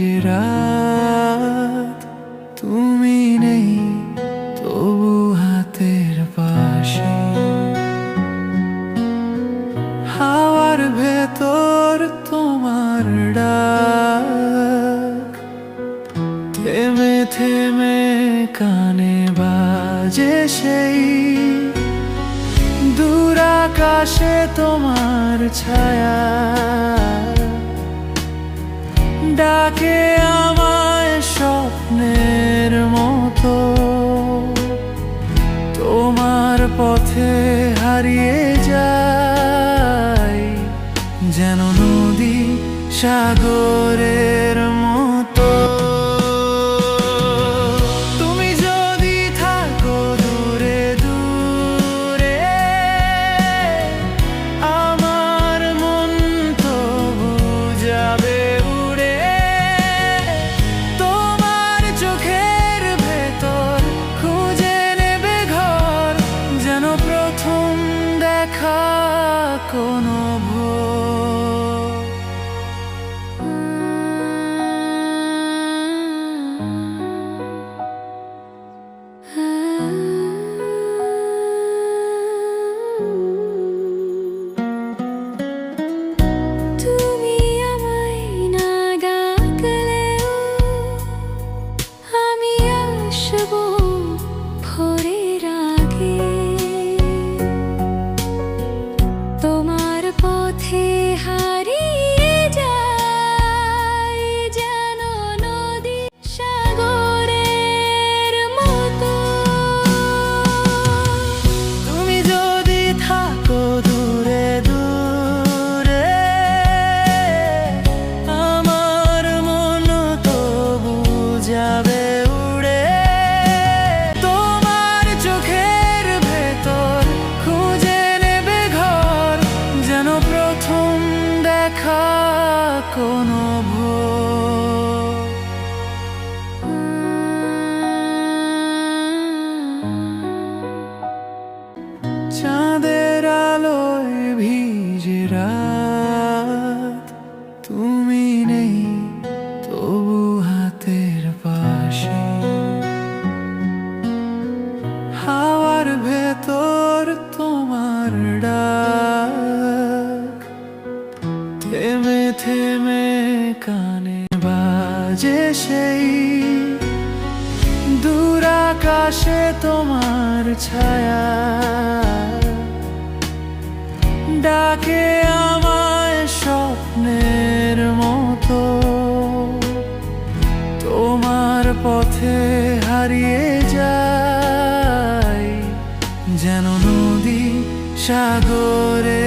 ভিজে রাত, তুমি নেই তবু হাতের পাশে। হাওয়ার ভেতর তোমার ডাক, থেমে থেমে কানে বাজে সেই। দূর আকাশে তোমার ছায়া ডাকে আমায় স্বপ্নের মতো। তোমার পথে হারিয়ে যাই, যেন নদী সাগরের মতো। তুমি যদি থাকো দূরে দূরে, আমার মন তবু যাবে উড়ে। তোমার চোখের ভেতর খুঁজে নেবে ঘর, যেন প্রথম দেখা কোনো কোনো ভোর। চাঁদের আলোয় ভিজে রাত, তুমি নেই তবু হাতের পাশে। হাওয়ার ভেতর তোমার ডাক, থেমে থেমে কানে বাজে সেই। দূর আকাশে তোমার ছায়া ডাকে আমায় স্বপ্নের মতো। তোমার পথে হারিয়ে যাই, যেন নদী সাগরে